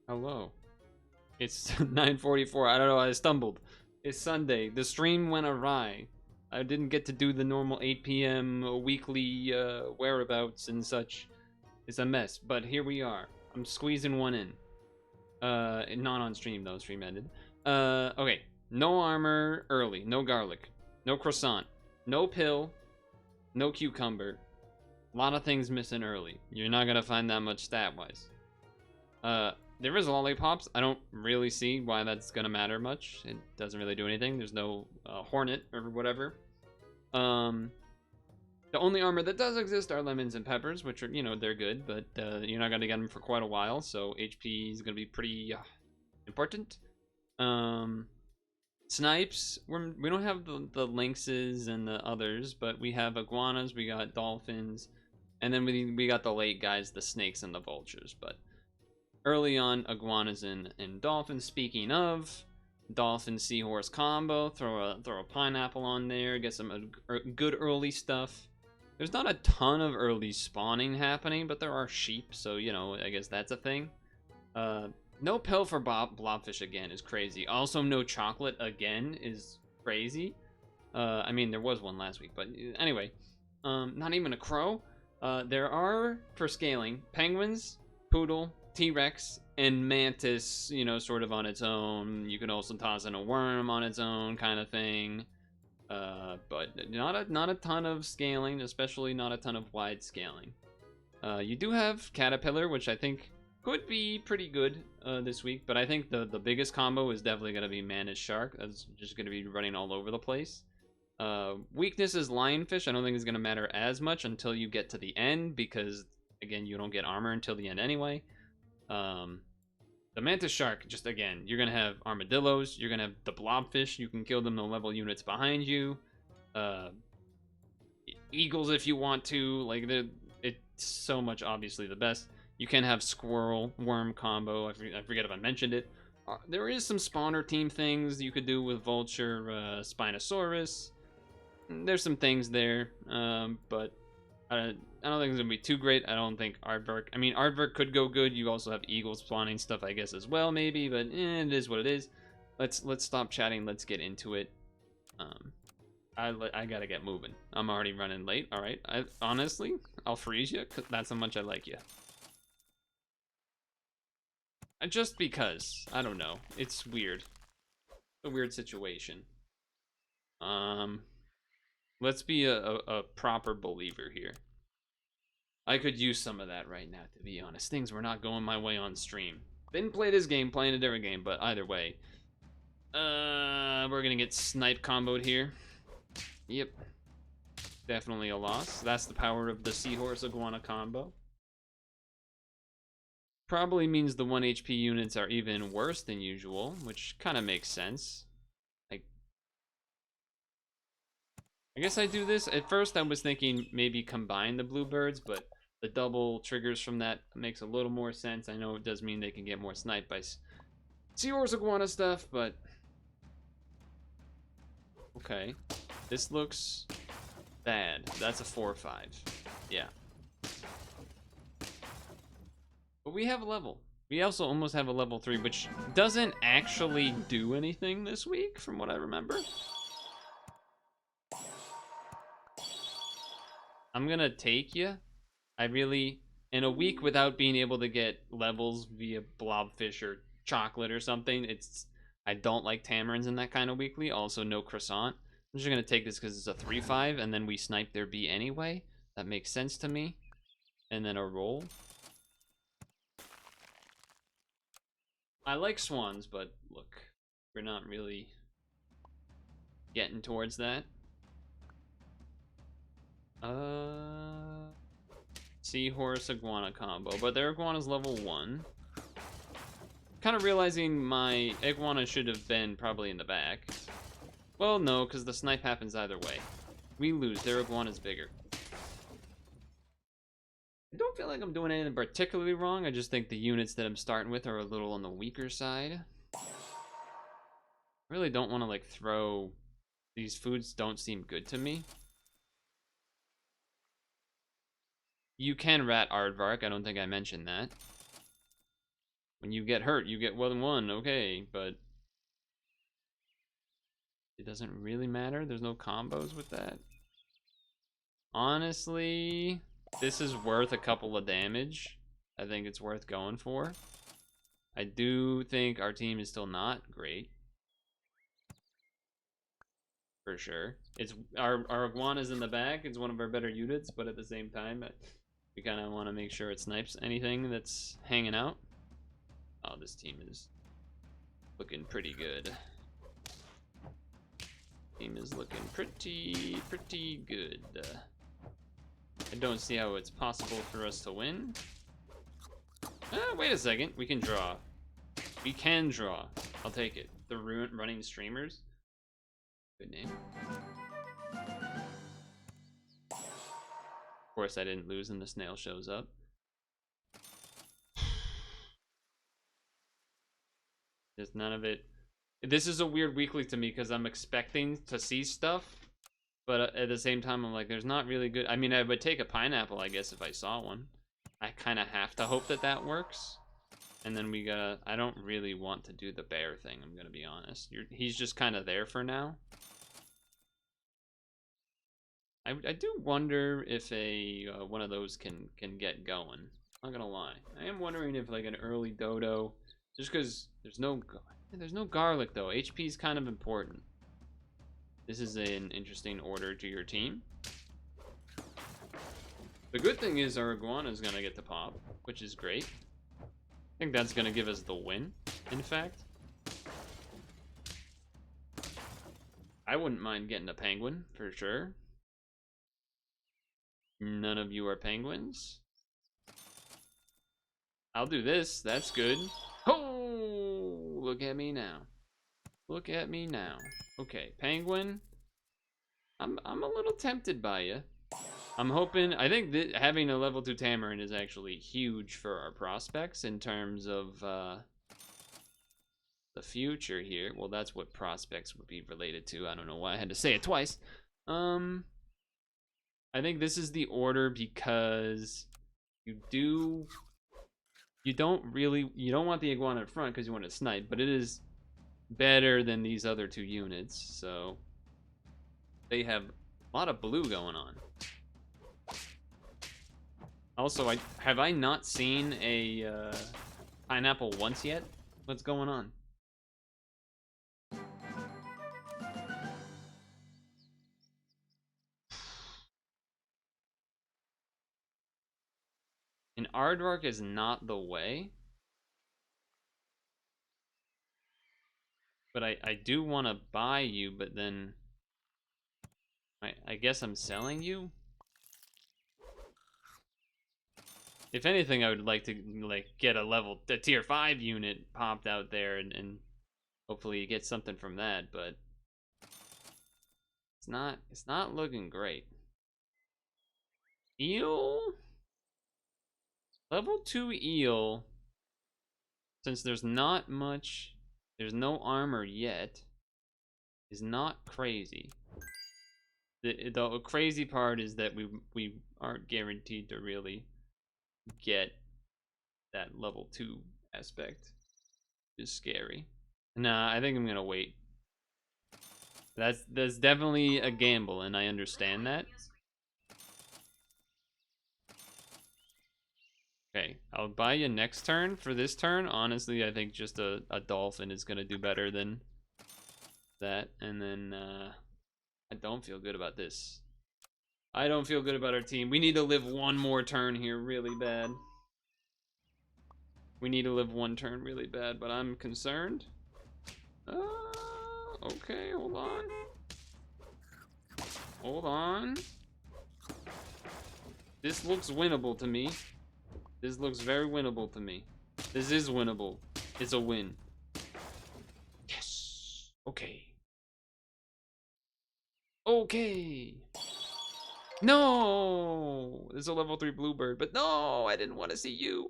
Hello. It's 9:44. I don't know. I stumbled. It's Sunday. The stream went awry. I didn't get to do the normal 8 p.m. weekly whereabouts and such. It's a mess, but here we are. I'm squeezing one in. Not on stream though. Stream ended. Okay. No armor early. No garlic. No croissant. No pill. No cucumber. A lot of things missing early. You're not gonna find that much stat-wise. There is lollipops. I don't really see why that's gonna matter much. It doesn't really do anything. There's no hornet or whatever. The only armor that does exist are lemons and peppers, which are, they're good, but you're not gonna get them for quite a while, so HP is gonna be pretty important. Snipes, we don't have the lynxes and the others, but we have iguanas, we got dolphins, and then we got the late guys, the snakes and the vultures, but early on, iguanas and dolphins. Speaking of, dolphin seahorse combo, throw a pineapple on there, get some good early stuff. There's not a ton of early spawning happening, but there are sheep, so I guess that's a thing. No pill for blobfish again is crazy. Also, no chocolate again is crazy. I mean, there was one last week, but anyway, not even a crow. There are, for scaling, penguins, poodle, T-Rex, and mantis, sort of on its own. You can also toss in a worm on its own, kind of thing. But not a ton of scaling, especially not a ton of wide scaling. You do have caterpillar, which I think could be pretty good this week, but I think the biggest combo is definitely going to be mantis shark. That's just going to be running all over the place. Weakness is lionfish. I don't think it's going to matter as much until you get to the end, because again, you don't get armor until the end anyway. The mantis shark, just again, you're gonna have armadillos, you're gonna have the blobfish, you can kill them, the level units behind you, eagles if you want to, like, it's so much obviously the best. You can have squirrel worm combo. I forget if I mentioned it. There is some spawner team things you could do with vulture, spinosaurus. There's some things there, but I don't think it's gonna be too great. I don't think aardvark. I mean, aardvark could go good. You also have eagles spawning stuff, I guess, as well, maybe. But it is what it is. Let's stop chatting. Let's get into it. I gotta get moving. I'm already running late. All right. Honestly, I'll freeze you. 'Cause that's how much I like you. Just because I don't know. It's weird. A weird situation. Let's be a proper believer here. I could use some of that right now, to be honest. Things were not going my way on stream. Didn't play this game, playing a different game, but either way. We're gonna get snipe comboed here. Yep. Definitely a loss. That's the power of the seahorse iguana combo. Probably means the 1 HP units are even worse than usual, which kind of makes sense. I guess I do this. At first I was thinking maybe combine the bluebirds, but the double triggers from that makes a little more sense. I know it does mean they can get more sniped by seahorse iguana stuff, but okay. This looks bad. That's a 4-5. Yeah. But we have a level. We also almost have a level 3, which doesn't actually do anything this week, from what I remember. I'm gonna take you. I really, in a week without being able to get levels via blobfish or chocolate or something, I don't like tamarins in that kind of weekly. Also, no croissant. I'm just gonna take this because it's a 3-5, and then we snipe their B anyway. That makes sense to me. And then a roll. I like swans, but look, we're not really getting towards that. Seahorse iguana combo, but their iguana's level 1. Kind of realizing my iguana should have been probably in the back. Well, no, because the snipe happens either way. We lose. Their iguana's bigger. I don't feel like I'm doing anything particularly wrong. I just think the units that I'm starting with are a little on the weaker side. I really don't want to like throw... These foods don't seem good to me. You can rat aardvark. I don't think I mentioned that. When you get hurt, you get 1-1, okay, but it doesn't really matter. There's no combos with that. Honestly, this is worth a couple of damage. I think it's worth going for. I do think our team is still not great. For sure. It's our iguana's in the back. It's one of our better units, but at the same time, we kind of want to make sure it snipes anything that's hanging out. Oh, this team is looking pretty good. Team is looking pretty good. I don't see how it's possible for us to win. Wait a second. We can draw. We can draw. I'll take it. The running streamers. Good name. Of course, I didn't lose and the snail shows up. There's none of it. This is a weird weekly to me because I'm expecting to see stuff, but at the same time, I'm like, there's not really good. I mean, I would take a pineapple, I guess, if I saw one. I kind of have to hope that that works. And then we gotta, I don't really want to do the bear thing, I'm gonna be honest. He's just kind of there for now. I do wonder if one of those can get going. Not gonna lie. I am wondering if like an early dodo, just because there's no garlic though. HP is kind of important. This is an interesting order to your team. The good thing is our iguana is gonna get to pop, which is great. I think that's gonna give us the win, in fact. I wouldn't mind getting a penguin, for sure. None of you are penguins. I'll do this, that's good. Oh, look at me now. Look at me now. Okay, penguin. I'm a little tempted by you. I'm hoping, I think that having a level 2 Tamarin is actually huge for our prospects in terms of the future here. Well, that's what prospects would be related to. I don't know why I had to say it twice. I think this is the order because you don't want the iguana in front because you want to snipe, but it is better than these other two units, so they have a lot of blue going on. Also, have I not seen a pineapple once yet? What's going on? An aardvark is not the way. But I do want to buy you, but then I guess I'm selling you? If anything, I would like to get a tier 5 unit popped out there and hopefully you get something from that, but it's not looking great. Eel? Level 2 eel, since there's no armor yet, is not crazy. The crazy part is that we aren't guaranteed to really get that level 2 aspect. Is scary. Nah, I think I'm gonna wait. That's definitely a gamble, and I understand that. Okay, I'll buy you next turn. For this turn, honestly, I think just a dolphin is gonna do better than that. And then I don't feel good about this. I don't feel good about our team. We need to live one more turn here really bad. We need to live one turn really bad, but I'm concerned. Okay, hold on. Hold on. This looks winnable to me. This looks very winnable to me. This is winnable. It's a win. Yes. Okay. Okay. No! There's a level 3 bluebird, but no! I didn't want to see you.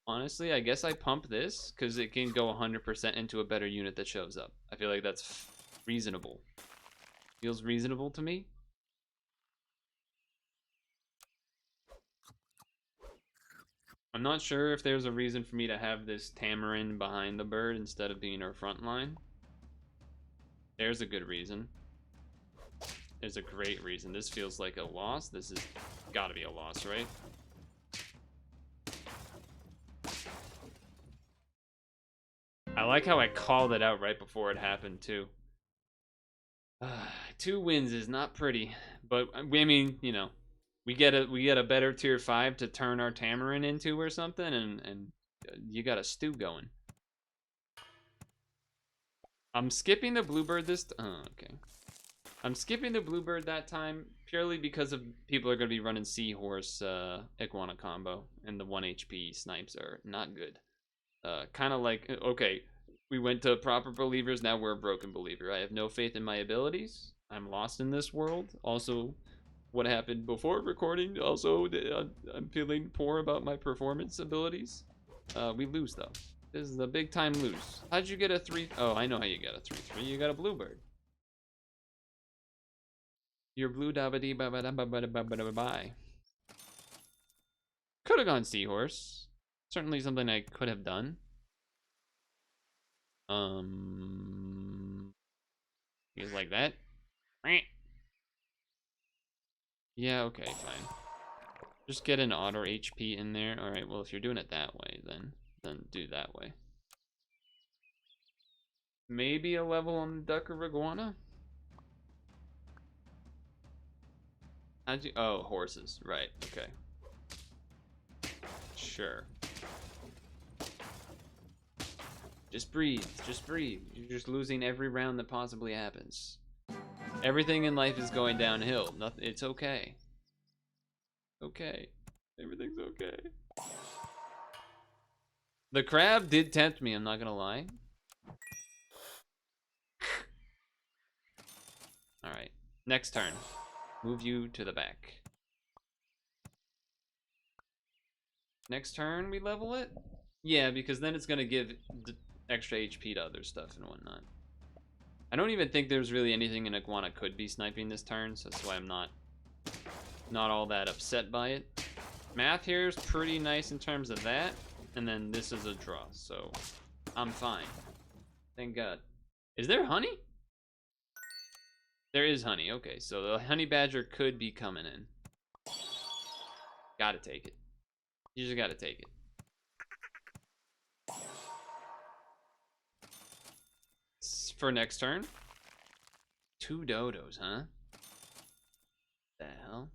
Honestly, I guess I pump this because it can go 100% into a better unit that shows up. I feel like that's reasonable. Feels reasonable to me. I'm not sure if there's a reason for me to have this tamarin behind the bird instead of being our front line. There's a good reason. There's a great reason. This feels like a loss. This has got to be a loss, right? I like how I called it out right before it happened, too. 2 wins is not pretty, but I mean, you know, we get a better tier 5 to turn our tamarin into or something, and you got a stew going. I'm skipping the bluebird this. Oh, okay. I'm skipping the bluebird that time purely because of people are going to be running seahorse iguana combo, and the 1 HP snipes are not good. Kind of like, okay, we went to proper believers, now we're a broken believer. I have no faith in my abilities. I'm lost in this world. Also, what happened before recording, also, I'm feeling poor about my performance abilities. We lose, though. This is a big time lose. How'd you get a 3? Oh, I know how you got a 3-3. You got a bluebird. You're blue dabba ba ba ba ba ba ba bye. Could have gone seahorse. Certainly something I could have done. He's like that. Yeah, okay, fine. Just get an auto HP in there. Alright, well, if you're doing it that way, then do that way. Maybe a level on the duck or iguana? How'd you... Oh, horses. Right, okay. Sure. Just breathe. Just breathe. You're just losing every round that possibly happens. Everything in life is going downhill. Nothing. It's okay. Okay. Everything's okay. The crab did tempt me, I'm not gonna lie. Alright. Next turn. Move you to the back. Next turn, we level it? Yeah, because then it's gonna give extra HP to other stuff and whatnot. I don't even think there's really anything an iguana could be sniping this turn, so that's why I'm not all that upset by it. Math here is pretty nice in terms of that, and then this is a draw, so I'm fine. Thank God. Is there honey? There is honey. Okay, so the honey badger could be coming in. Gotta take it. You just gotta take it. For next turn. 2 dodos, huh? The hell?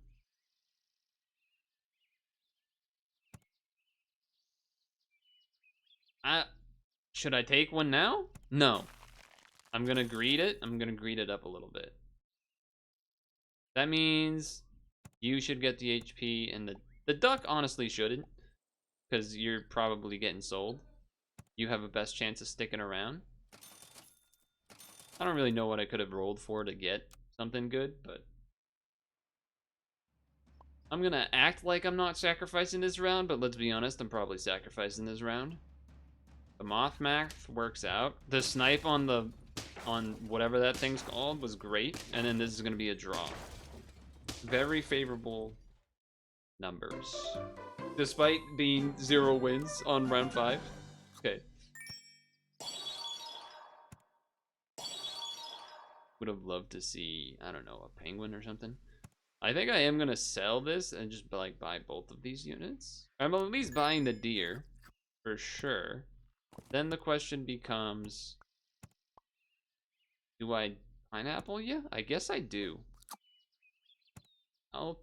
Should I take one now? No. I'm gonna greed it. I'm gonna greed it up a little bit. That means you should get the HP, and the duck honestly shouldn't, because you're probably getting sold. You have a best chance of sticking around. I don't really know what I could have rolled for to get something good, but I'm gonna act like I'm not sacrificing this round, but let's be honest, I'm probably sacrificing this round. The moth math works out. The snipe on whatever that thing's called was great, and then this is gonna be a draw. Very favorable numbers, despite being 0 wins on round 5. Okay. Would have loved to see, I don't know, a penguin or something. I think I am gonna sell this and just like buy both of these units. I'm at least buying the deer for sure. Then the question becomes, do I pineapple you? I guess I do. I'll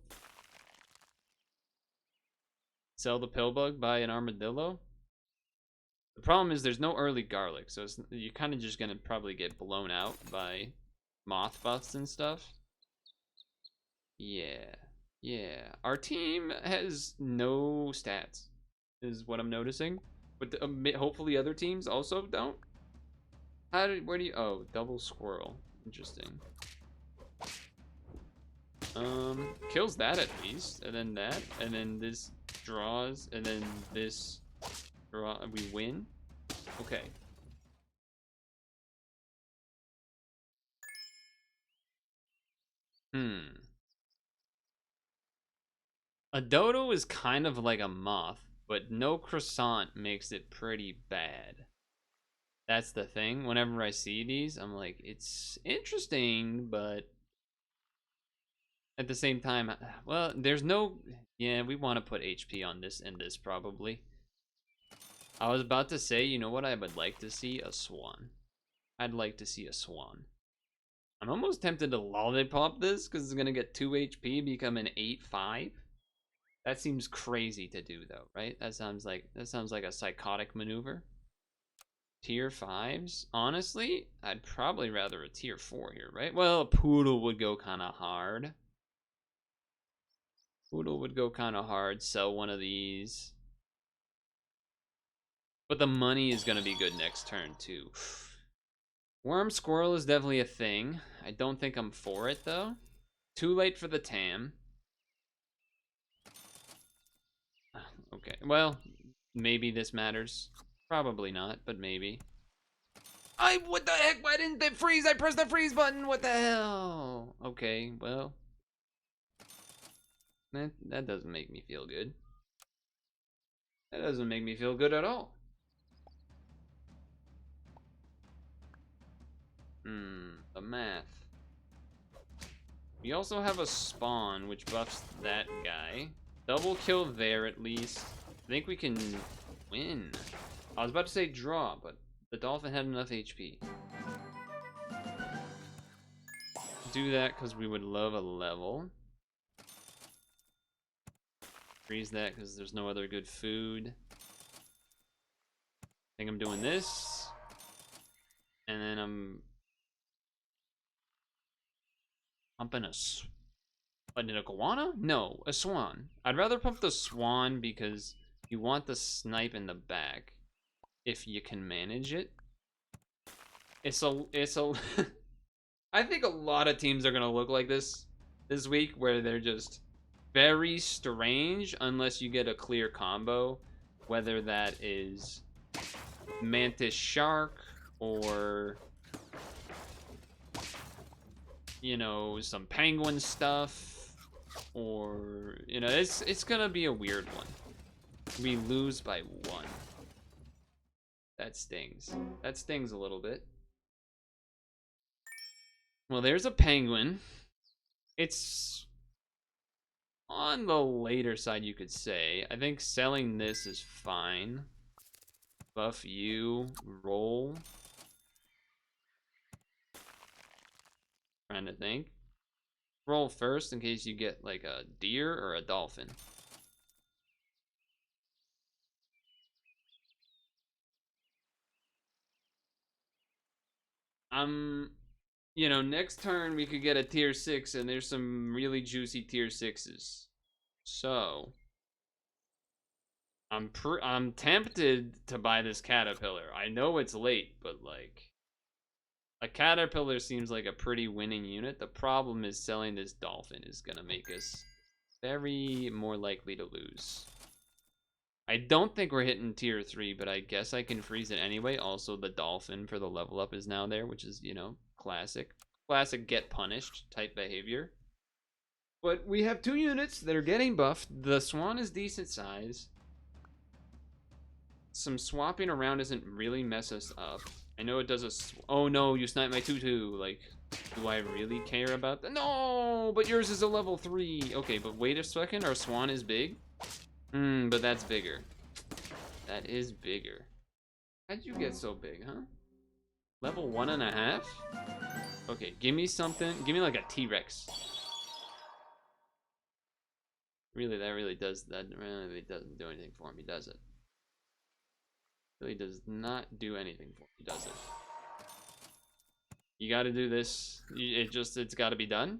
sell the pillbug, buy an armadillo. The problem is there's no early garlic, so you're kind of just gonna probably get blown out by moth buffs and stuff. Yeah, yeah. Our team has no stats, is what I'm noticing. But hopefully other teams also don't. Where do you? Oh, double squirrel. Interesting. Kills that at least, and then that, and then this draws, and then this draw. We win. Okay. A dodo is kind of like a moth. but no croissant makes it pretty bad. That's the thing. Whenever I see these, I'm like, it's interesting, but at the same time, well, there's no. Yeah, we want to put HP on this and this probably. I was about to say, you know what I would like to see? A swan. I'd like to see a swan. I'm almost tempted to lollipop this because it's gonna get 2 HP, become an 8-5. That seems crazy to do though, right? That sounds like a psychotic maneuver. Tier 5s? Honestly, I'd probably rather a tier 4 here, right? Well, a Purtle would go kind of hard. Purtle would go kind of hard. Sell one of these. But the money is going to be good next turn, too. Worm Squirrel is definitely a thing. I don't think I'm for it, though. Too late for the Tam. Okay, well, maybe this matters. Probably not, but maybe. What the heck? Why didn't it freeze? I pressed the freeze button. What the hell? Okay, well. That doesn't make me feel good. That doesn't make me feel good at all. The math. We also have a spawn, which buffs that guy. Double kill there, at least. I think we can win. I was about to say draw, but the dolphin had enough HP. Do that, because we would love a level. Freeze that, because there's no other good food. I think I'm doing this. And then I'm pumping an iguana? No, a swan. I'd rather pump the swan because you want the snipe in the back if you can manage it. It's a I think a lot of teams are gonna look like this week, where they're just very strange unless you get a clear combo, whether that is mantis shark or, you know, some penguin stuff, or, you know, it's gonna be a weird one. We lose by 1. That stings. That stings a little bit. Well, there's a penguin. It's on the later side, you could say. I think selling this is fine. Buff you, roll. Trying to think. Roll first in case you get like a deer or a dolphin. You know, next turn we could get a tier 6, and there's some really juicy tier 6s. So I'm tempted to buy this caterpillar. I know it's late, but like, a caterpillar seems like a pretty winning unit. The problem is selling this dolphin is gonna make us very more likely to lose. I don't think we're hitting tier 3, but I guess I can freeze it anyway. Also, the dolphin for the level up is now there, which is, you know, classic get punished type behavior. But we have 2 units that are getting buffed. The swan is decent size. Some swapping around doesn't really mess us up. I know it does a... Oh no, you sniped my 2-2. Like, do I really care about that? No, but yours is a level 3. Okay, but wait a second. Our swan is big. But that's bigger. That is bigger. How'd you get so big, huh? Level 1.5? Okay, give me something. Give me like a T-Rex. Really, that really doesn't do anything for me, does it? Really does not do anything for me, does it? You gotta do this. It's gotta be done.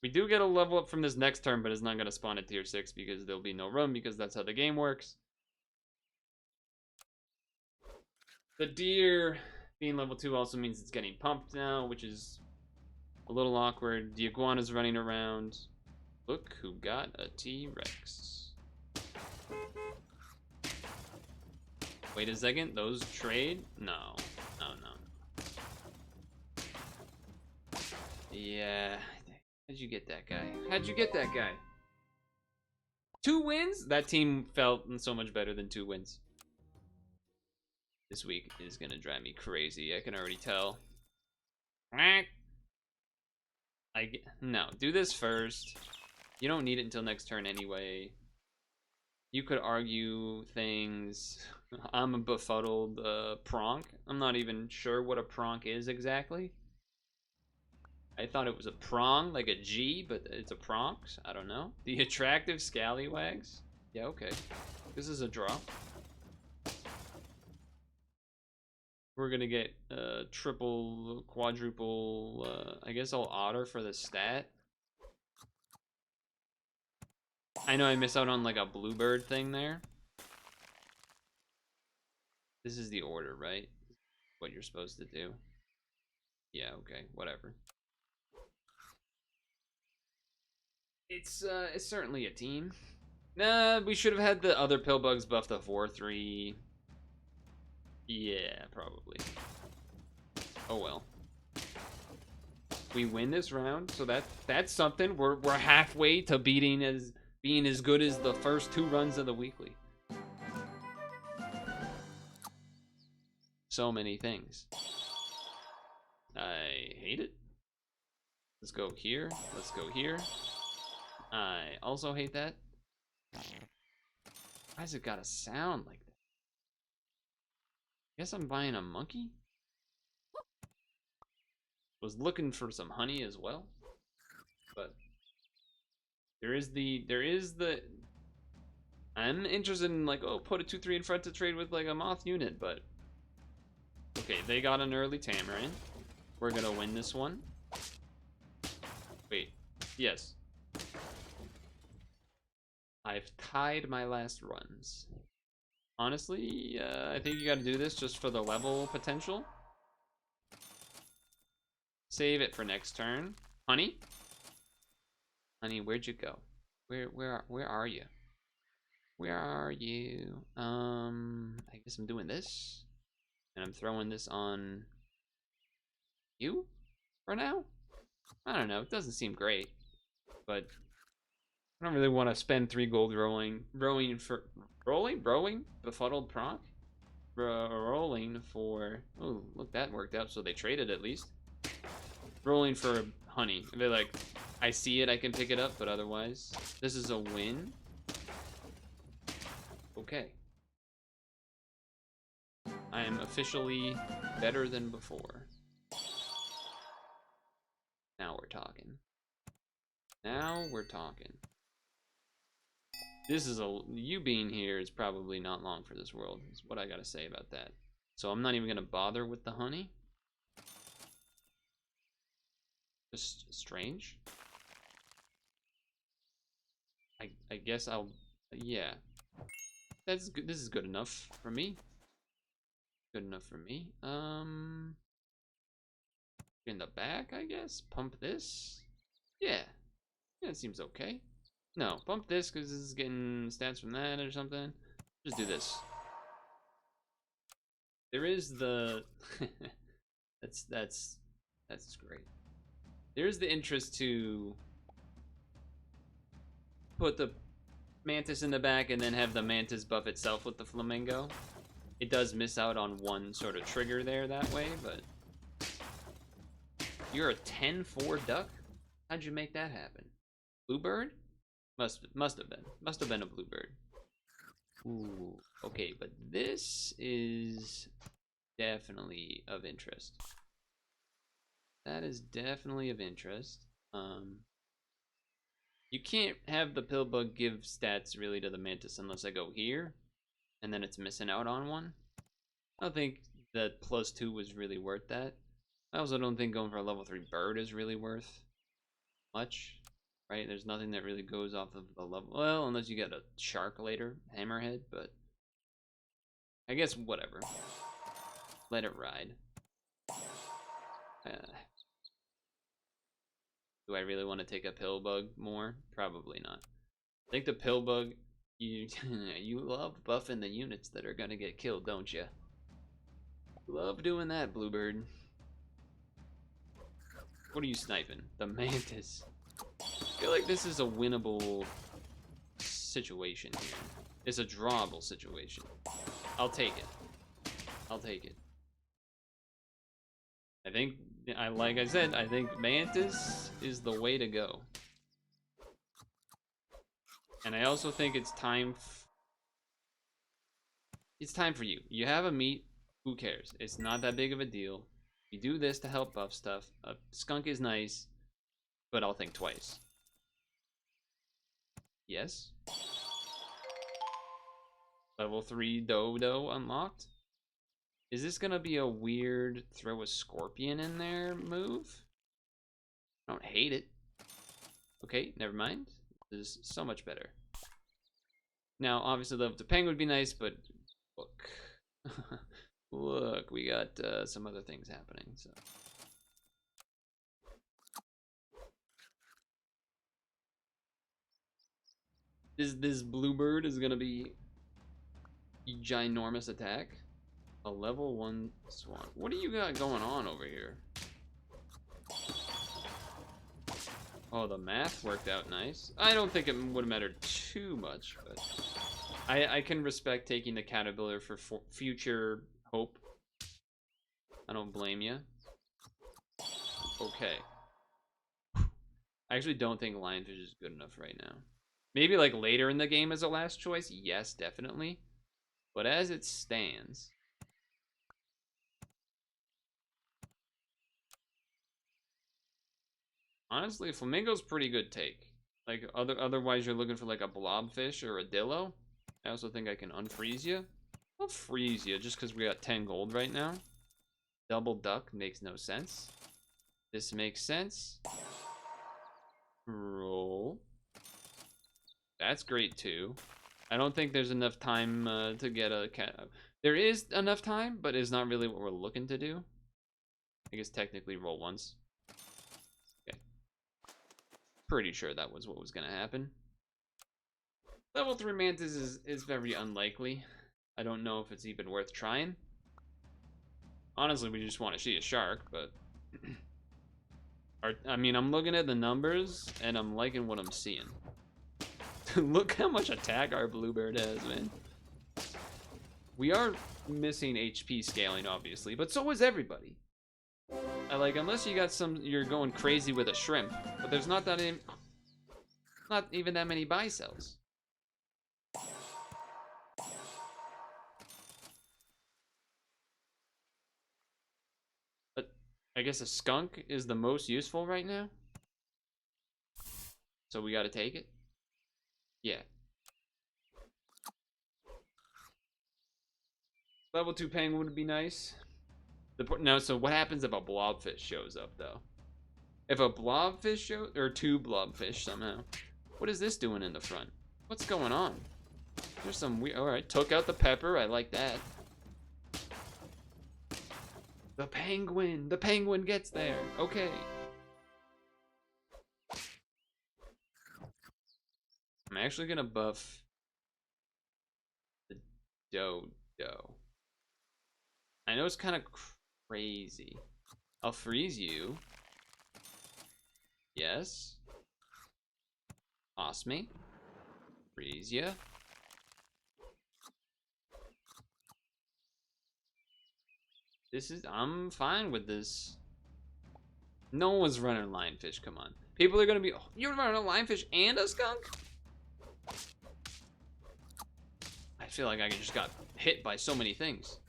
We do get a level up from this next turn, but it's not gonna spawn at tier 6 because there'll be no room, because that's how the game works. The deer being level 2 also means it's getting pumped now, which is a little awkward. The iguana's running around. Look who got a T-Rex. Wait a second, those trade? No. No. Yeah, How'd you get that guy? How'd you get that guy? 2 wins? That team felt so much better than 2 wins. This week is gonna drive me crazy. I can already tell. No, do this first. You don't need it until next turn anyway. You could argue things. I'm a befuddled pronk. I'm not even sure what a pronk is exactly. I thought it was a prong, like a G, but it's a pronks. I don't know. The attractive scallywags? Yeah, okay. This is a draw. We're gonna get triple, quadruple, I guess I'll otter for the stat. I know I missed out on like a bluebird thing there. This is the order, right? What you're supposed to do. Yeah, okay, whatever. It's certainly a team. Nah, we should have had the other pill bugs buff the 4-3. Yeah, probably. Oh well. We win this round, so that's something. We're halfway to being as good as the first 2 runs of the weekly. So many things. I hate it. Let's go here. Let's go here. I also hate that. Why does it gotta sound like that? Guess I'm buying a monkey? Was looking for some honey as well. But there is the I'm interested in like, oh, put a 2-3 in front to trade with like a moth unit, but okay, they got an early Tamarin. We're gonna win this one. Wait, yes. I've tied my last runs. Honestly, I think you gotta do this just for the level potential. Save it for next turn. Honey? Honey, where'd you go? Where are you? Where are you? I guess I'm doing this. And I'm throwing this on you for now? I don't know, it doesn't seem great. But I don't really want to spend 3 gold rolling befuddled pronk, rolling for. Oh, look, that worked out. So they traded at least. Rolling for honey. They're like, I see it, I can pick it up, but otherwise, this is a win. Okay. I am officially better than before. Now we're talking. Now we're talking. This is you being here is probably not long for this world, is what I gotta say about that. So I'm not even gonna bother with the honey. Just strange. I guess I'll, yeah. That's good. This is good enough for me. Good enough for me. In the back, I guess. Pump this. Yeah. Yeah, it seems okay. No, pump this because this is getting stats from that or something. Just do this. There is the that's great. There's the interest to put the mantis in the back and then have the mantis buff itself with the flamingo. It does miss out on one sort of trigger there that way, but you're a 10-4 duck? How'd you make that happen? Bluebird? Must have been a bluebird. Ooh, okay, but this is definitely of interest. That is definitely of interest. You can't have the pillbug give stats really to the mantis unless I go here, and then it's missing out on one. I don't think that +2 was really worth that. I also don't think going for a level 3 bird is really worth much, right? There's nothing that really goes off of the level. Well, unless you get a shark later, hammerhead, but I guess whatever. Let it ride. Do I really want to take a pillbug more? Probably not. I think the pillbug, you you love buffing the units that are gonna get killed, don't you? Love doing that, Bluebird. What are you sniping? The mantis. I feel like this is a winnable situation here. It's a drawable situation. I'll take it. I'll take it. I think, like I said, I think Mantis is the way to go. And I also think it's time for you. You have a meat, who cares? It's not that big of a deal. You do this to help buff stuff. A skunk is nice, but I'll think twice. Yes. Level 3 Dodo unlocked. Is this gonna be a weird throw a scorpion in there move? I don't hate it. Okay, never mind. This is so much better. Now, obviously, level 2 penguin would be nice, but look. Look, we got some other things happening, so. This bluebird is gonna be a ginormous attack. A level 1 swan. What do you got going on over here? Oh, the math worked out nice. I don't think it would have mattered too much, but I can respect taking the caterpillar for future hope. I don't blame you. Okay. I actually don't think lionfish is good enough right now. Maybe like later in the game as a last choice, yes, definitely. But as it stands, honestly, flamingo's pretty good take. Like otherwise you're looking for like a blobfish or a dillo. I also think I can unfreeze you. I'll freeze you just because we got 10 gold right now. Double duck makes no sense. This makes sense. Roll. That's great too. I don't think there's enough time to get a cat. There is enough time, but it's not really what we're looking to do. I guess technically roll once. Okay. Pretty sure that was what was gonna happen. Level 3 mantis is very unlikely. I don't know if it's even worth trying. Honestly, we just want to see a shark, but I mean, I'm looking at the numbers and I'm liking what I'm seeing. Look how much attack our bluebird has, man. We are missing HP scaling, obviously, but so is everybody. Like, unless you got you're going crazy with a shrimp, but there's not even that many buy cells. But I guess a skunk is the most useful right now. So we gotta take it. Yeah. Level 2 penguin would be nice. No, so what happens if a blobfish shows up, though? If a blobfish shows, or 2 blobfish somehow. What is this doing in the front? What's going on? There's some weird, alright, took out the pepper, I like that. The penguin gets there, okay. I'm actually gonna buff the dodo. I know it's kind of crazy. I'll freeze you. Yes. Toss me. Freeze ya. I'm fine with this. No one's running lionfish, come on. People are gonna be, oh, you're running a lionfish and a skunk? I feel like I just got hit by so many things.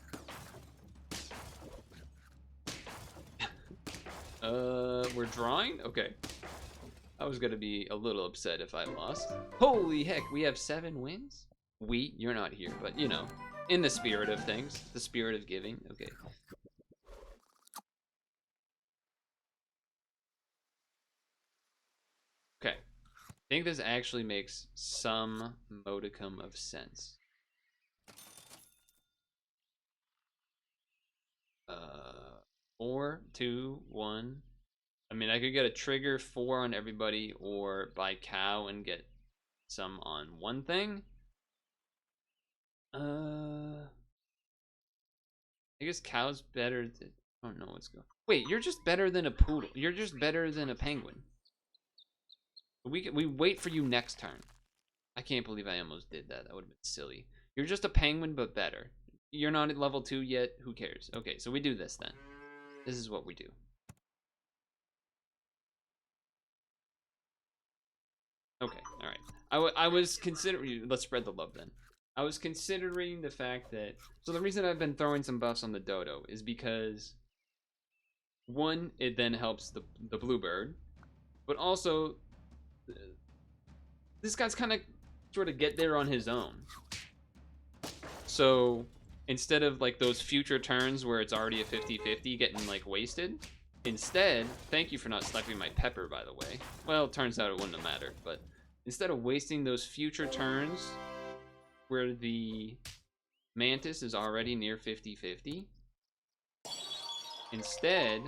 We're drawing? Okay. I was gonna be a little upset if I lost. Holy heck, we have 7 wins? You're not here, but you know, in the spirit of things, the spirit of giving, okay. Okay, I think this actually makes some modicum of sense. 4, 2, 1. I mean, I could get a trigger 4 on everybody, or buy cow and get some on one thing. I guess cow's better. I don't know what's going. Wait, you're just better than a poodle. You're just better than a penguin. We wait for you next turn. I can't believe I almost did that. That would have been silly. You're just a penguin, but better. You're not at level 2 yet. Who cares? Okay, so we do this then. This is what we do. Okay, all right. I was considering. Let's spread the love then. I was considering the fact that. So the reason I've been throwing some buffs on the dodo is because one, it then helps the bluebird, but also this guy's kind of sort of get there on his own. So instead of like those future turns where it's already a 50-50 getting like wasted, instead, thank you for not sniping my pepper, by the way. Well, it turns out it wouldn't have mattered, but instead of wasting those future turns where the mantis is already near 50-50, instead,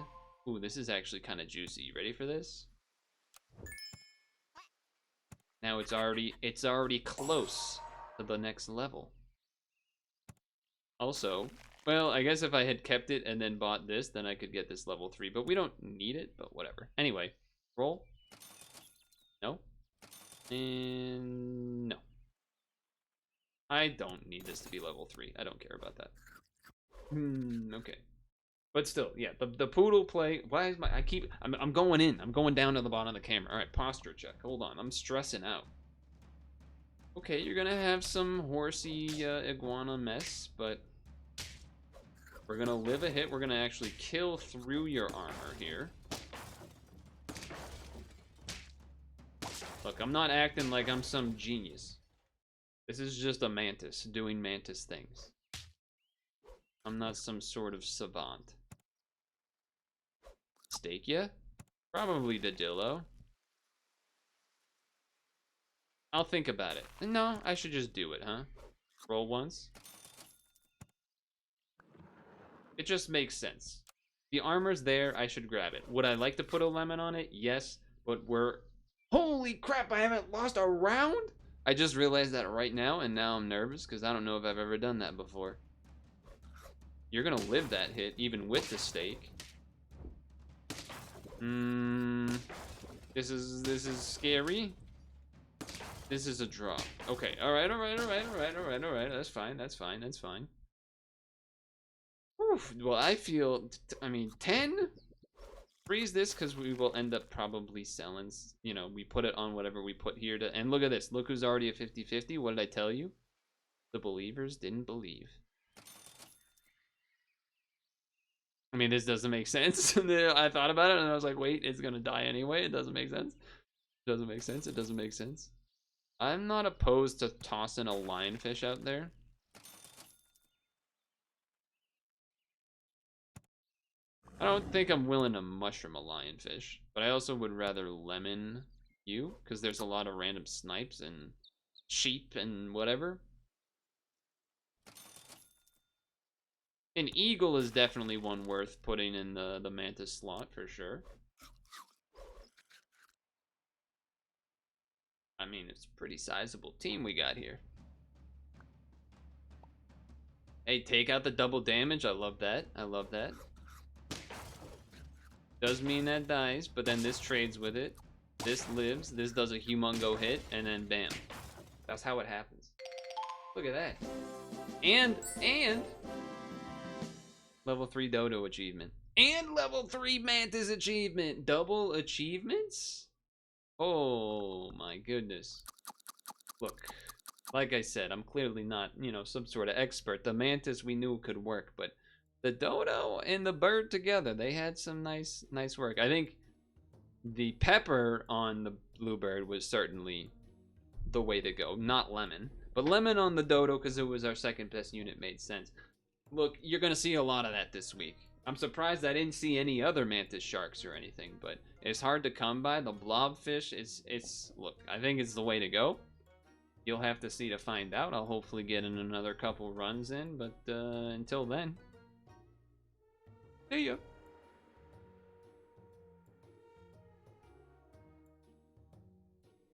ooh, this is actually kind of juicy. You ready for this? Now it's already close to the next level. Also, well, I guess if I had kept it and then bought this, then I could get this level 3, but we don't need it, but whatever. Anyway, roll. No. And no. I don't need this to be level 3. I don't care about that. Okay. But still, yeah, the poodle play. Why is my? I'm going in. I'm going down to the bottom of the camera. All right, posture check. Hold on, I'm stressing out. Okay, you're gonna have some horsey iguana mess, but we're gonna live a hit. We're gonna actually kill through your armor here. Look, I'm not acting like I'm some genius. This is just a mantis doing mantis things. I'm not some sort of savant. Stake ya? Probably Dadillo. I'll think about it. No, I should just do it, huh? Roll once. It just makes sense. The armor's there, I should grab it. Would I like to put a lemon on it? Yes, but we're... Holy crap, I haven't lost a round? I just realized that right now, and now I'm nervous, because I don't know if I've ever done that before. You're gonna live that hit, even with the stake. This is scary. This is a draw. Okay, alright. That's fine. Oof, well, I feel, I mean, 10? Freeze this, because we will end up probably selling, you know, we put it on whatever we put here to, and look at this. Look who's already a 50-50. What did I tell you? The believers didn't believe. I mean, this doesn't make sense. I thought about it, and I was like, wait, it's gonna die anyway. It doesn't make sense. It doesn't make sense. I'm not opposed to tossing a lionfish out there. I don't think I'm willing to mushroom a lionfish, but I also would rather lemon you, because there's a lot of random snipes and sheep and whatever. An eagle is definitely one worth putting in the mantis slot for sure. I mean, it's a pretty sizable team we got here. Hey, take out the double damage. I love that. Does mean that dies, but then this trades with it. This lives. This does a humongo hit, and then bam. That's how it happens. Look at that. And level 3 dodo achievement. And level 3 mantis achievement. Double achievements? Oh my goodness. Look, like I said, I'm clearly not, you know, some sort of expert. The mantis we knew could work, but the dodo and the bird together, they had some nice work. I think the pepper on the bluebird was certainly the way to go. Not lemon, but lemon on the dodo because it was our second best unit made sense. Look, you're going to see a lot of that this week. I'm surprised I didn't see any other mantis sharks or anything, but it's hard to come by. The blobfish, look, I think it's the way to go. You'll have to see to find out. I'll hopefully get in another couple runs in, but until then, see ya.